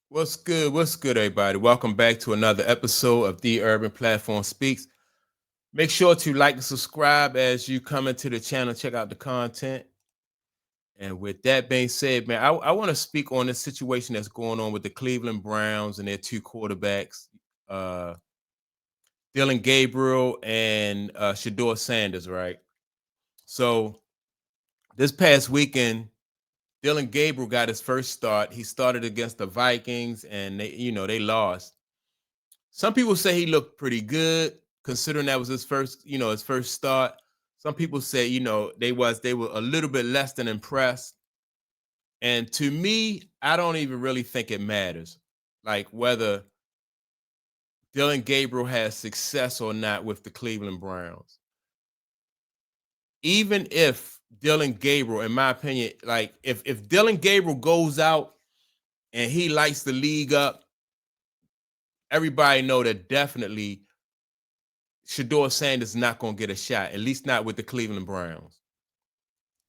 What's good? What's good, everybody? Welcome back to another episode of The Urban Platform Speaks. Make sure to like and subscribe as you come into the channel, check out the content. And with that being said, man, I want to speak on this situation that's going on with the Cleveland Browns and their two quarterbacks, uh, Dillon Gabriel and Shedeud Sanders, right? So this past weekend, Dillon Gabriel got his first start. He started against the Vikings and they lost. Some people say he looked pretty good considering that was his first start. Some people say, they were a little bit less than impressed. And to me, I don't even really think it matters. Like whether Dillon Gabriel has success or not with the Cleveland Browns. Even if Dillon Gabriel, in my opinion, like if Dillon Gabriel goes out and he lights the league up, everybody know that definitely Shedeud Sanders is not going to get a shot, at least not with the Cleveland Browns.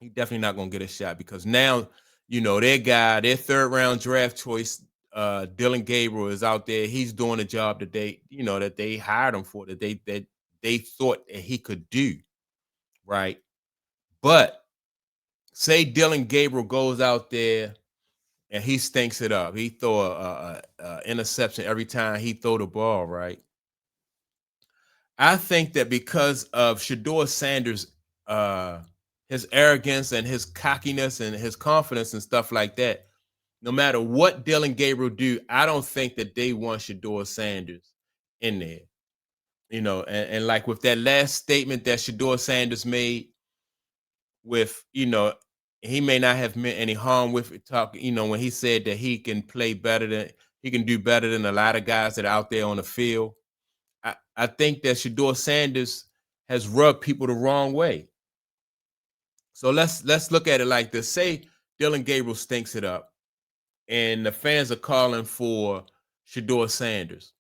He definitely not going to get a shot because now, their third round draft choice, Dillon Gabriel, is out there. He's doing a job that they hired him for, that they thought that he could do, right? But say Dillon Gabriel goes out there and he stinks it up. He throw a interception every time he throw the ball, right? I think that because of Shedeud Sanders, uh, his arrogance and his cockiness and his confidence and stuff like that, no matter what Dillon Gabriel do, I don't think that they want Shedeud Sanders in there. And like with that last statement that Shedeud Sanders made, with he may not have meant any harm with it, when he said that he can do better than a lot of guys that are out there on the field. I think that Shedeud Sanders has rubbed people the wrong way. So let's look at it like this. Say Dillon Gabriel stinks it up, and the fans are calling for Shedeud Sanders.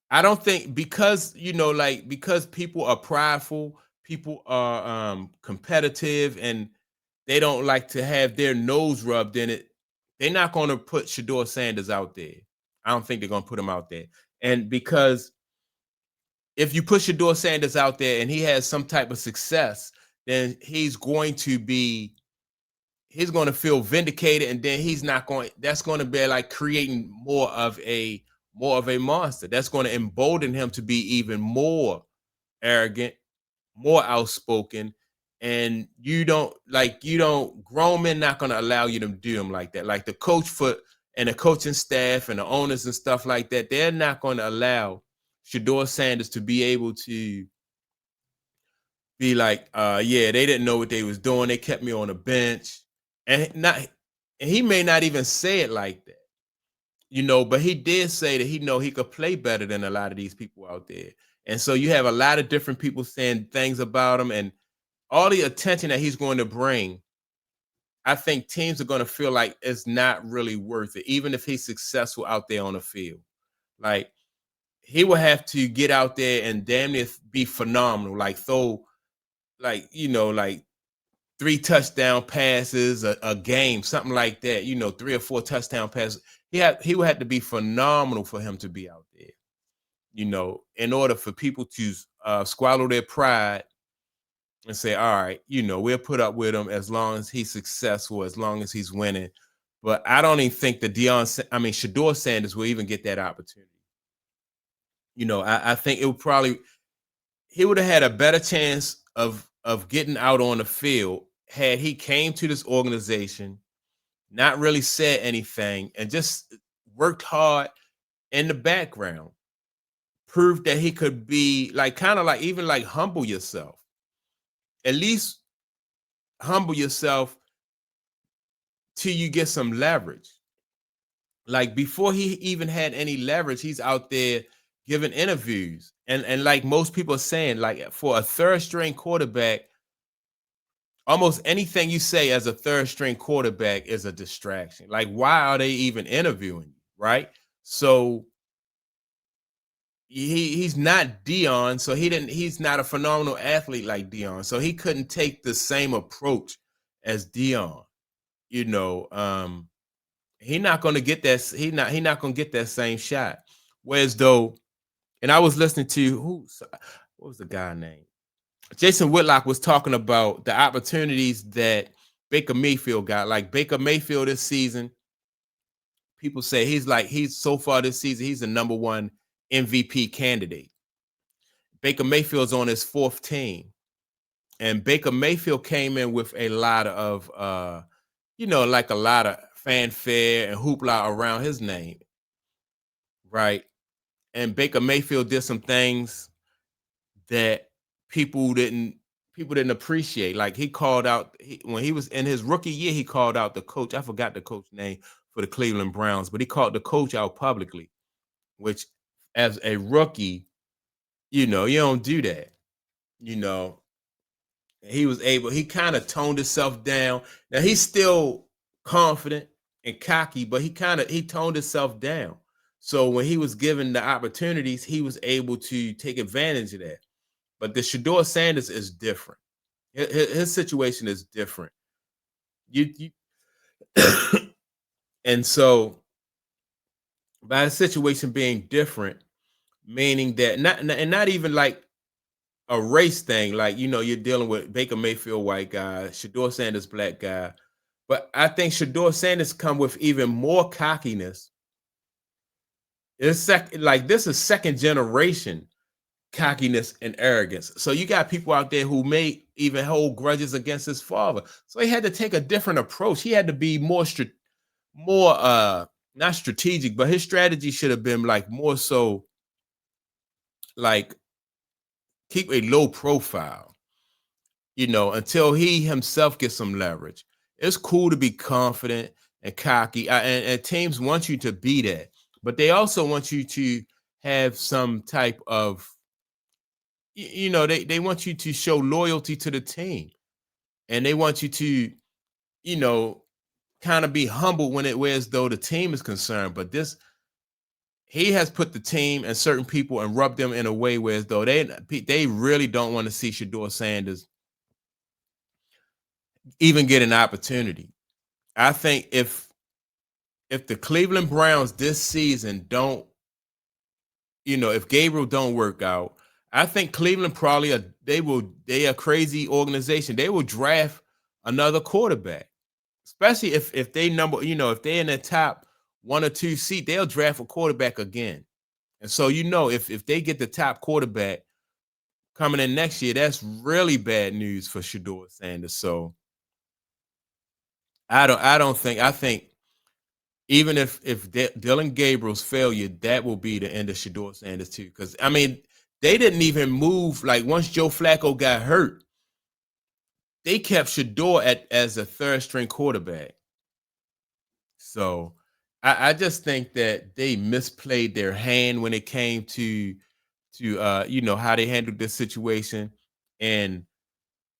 I don't think because people are prideful, people are competitive, and they don't like to have their nose rubbed in it. They're not going to put Shedeud Sanders out there. I don't think they're going to put him out there, and because if you put Shedeud Sanders out there and he has some type of success, then he's going to feel vindicated, and then he's not going. That's going to be like creating more of a monster. That's going to embolden him to be even more arrogant, more outspoken, and grown men not going to allow you to do him like that. Like the coach for and the coaching staff and the owners and stuff like that, they're not going to allow Shedeud Sanders to be able to be like, yeah, they didn't know what they was doing. They kept me on the bench. And he may not even say it like that, but he did say that he could play better than a lot of these people out there. And so you have a lot of different people saying things about him, and all the attention that he's going to bring. I think teams are going to feel like it's not really worth it, even if he's successful out there on the field. Like he will have to get out there and damn near be phenomenal, like throw like 3 touchdown passes a game, something like that. 3 or 4 touchdown passes. He would have to be phenomenal for him to be out there. In order for people to swallow their pride and say, all right, we'll put up with him as long as he's successful, as long as he's winning. But I don't even think that Shedeud Sanders will even get that opportunity. I think he would have had a better chance of getting out on the field had he came to this organization, not really said anything, and just worked hard in the background, proved that he could be like kind of like even like humble yourself. At least humble yourself till you get some leverage. Like before he even had any leverage, he's out there giving interviews. And like most people are saying, like for a third string quarterback, almost anything you say as a third string quarterback is a distraction. Like, why are they even interviewing you? Right. So he's not Dion, so he's not a phenomenal athlete like Dion. So he couldn't take the same approach as Dion, you know. he not gonna get that. He not gonna get that same shot. Whereas though, and I was listening to what was the guy name? Jason Whitlock was talking about the opportunities that Baker Mayfield got. Like Baker Mayfield this season, people say he's so far this season, he's the number one MVP candidate. Baker Mayfield's on his fourth team. And Baker Mayfield came in with a lot of like a lot of fanfare and hoopla around his name. Right. And Baker Mayfield did some things that people didn't appreciate. Like he called out when he was in his rookie year, he called out the coach. I forgot the coach name for the Cleveland Browns, but he called the coach out publicly, which as a rookie, you don't do that. You know, he kind of toned himself down. Now he's still confident and cocky, but he toned himself down. So when he was given the opportunities, he was able to take advantage of that. But the Shedeud Sanders is different. His situation is different. You and so by the situation being different, meaning that not even like a race thing, like you're dealing with Baker Mayfield, white guy, Shedeud Sanders, black guy. But I think Shedeud Sanders come with even more cockiness. This is second generation cockiness and arrogance. So you got people out there who may even hold grudges against his father. So he had to take a different approach. He had to be more not strategic, but his strategy should have been like more so like keep a low profile, until he himself gets some leverage. It's cool to be confident and cocky, and teams want you to be that, but they also want you to have some type of, they want you to show loyalty to the team, and they want you to, kind of be humble where as though the team is concerned. But he has put the team and certain people and rubbed them in a way where as though they really don't want to see Shedeud Sanders even get an opportunity. I think if the Cleveland Browns this season don't, if Gabriel don't work out, I think Cleveland probably they a crazy organization. They will draft another quarterback, especially if they if they're in the top 1 or 2 seat, they'll draft a quarterback again. And so if they get the top quarterback coming in next year, that's really bad news for Shedeud Sanders. So I think even if Dillon Gabriel's failure, that will be the end of Shedeud Sanders too. Because I mean, they didn't even move. Like once Joe Flacco got hurt, they kept Shedeud as a third string quarterback. So I just think that they misplayed their hand when it came to how they handled this situation, and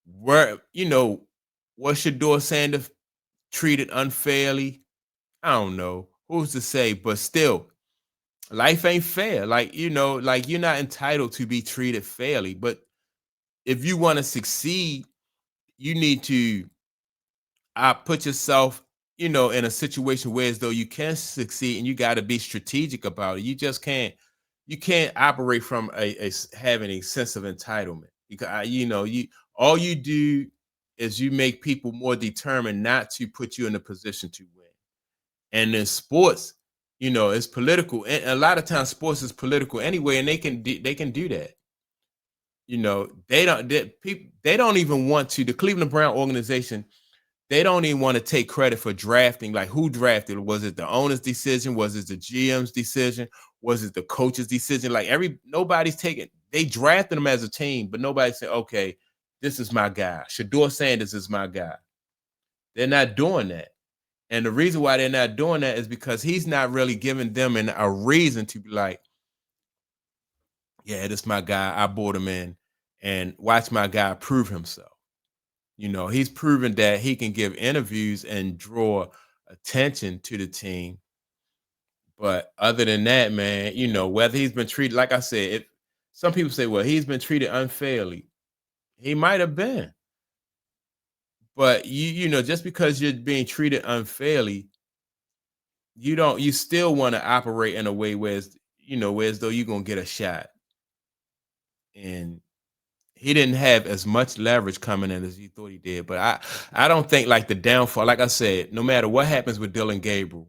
was Shedeud Sanders treated unfairly? I don't know. Who's to say? But still, life ain't fair. Like, like you're not entitled to be treated fairly. But if you want to succeed, you need to put yourself, in a situation where as though you can succeed, and you got to be strategic about it. You can't operate from having a sense of entitlement, because all you do is you make people more determined not to put you in a position to win. And in sports, it's political. And a lot of times sports is political anyway, and they can do that. They don't even want to. The Cleveland Brown organization, they don't even want to take credit for drafting. Like, who drafted? Was it the owner's decision? Was it the GM's decision? Was it the coach's decision? Like nobody's taking. They drafted them as a team, but nobody said, "Okay, this is my guy. Shedeud Sanders is my guy." They're not doing that. And the reason why they're not doing that is because he's not really giving them a reason to be like, yeah, this is my guy. I brought him in, and watch my guy prove himself. He's proven that he can give interviews and draw attention to the team. But other than that, man, whether he's been treated, like I said, if some people say, well, he's been treated unfairly, he might have been. But just because you're being treated unfairly, you still want to operate in a way where it's, where as though you're gonna get a shot. And he didn't have as much leverage coming in as he thought he did. But I don't think like the downfall, like I said, no matter what happens with Dillon Gabriel,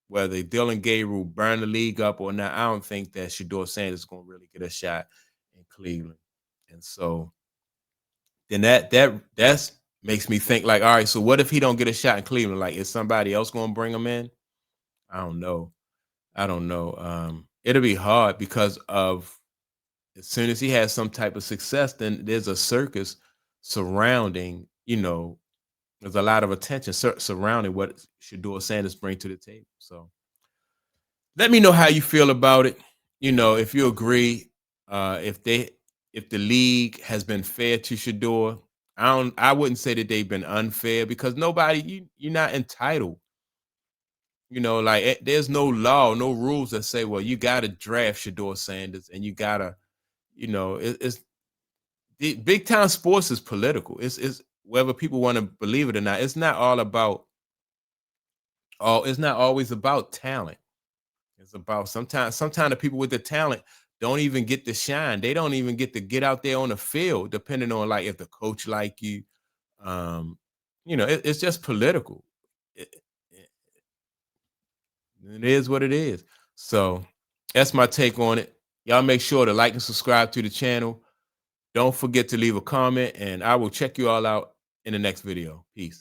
whether Dillon Gabriel burn the league up or not, I don't think that Shedeur Sanders is gonna really get a shot in Cleveland. And so then that's makes me think like, all right, so what if he don't get a shot in Cleveland? Like, is somebody else gonna bring him in? I don't know. I don't know. It'll be hard because of as soon as he has some type of success, then there's a circus surrounding, there's a lot of attention surrounding what Shedeur Sanders bring to the table. So let me know how you feel about it. If you agree, if the league has been fair to Shedeur. I wouldn't say that they've been unfair because nobody, you're not entitled. Like there's no law, no rules that say, well, you gotta draft Shedeur Sanders and you gotta, it's the big time sports is political. It's whether people want to believe it or not. It's not all about it's not always about talent. It's about sometimes the people with the talent don't even get to shine. They don't even get to get out there on the field, depending on like if the coach like you. Um, it's just political. It, it is what it is. So that's my take on it. Y'all make sure to like and subscribe to the channel. Don't forget to leave a comment, and I will check you all out in the next video. Peace.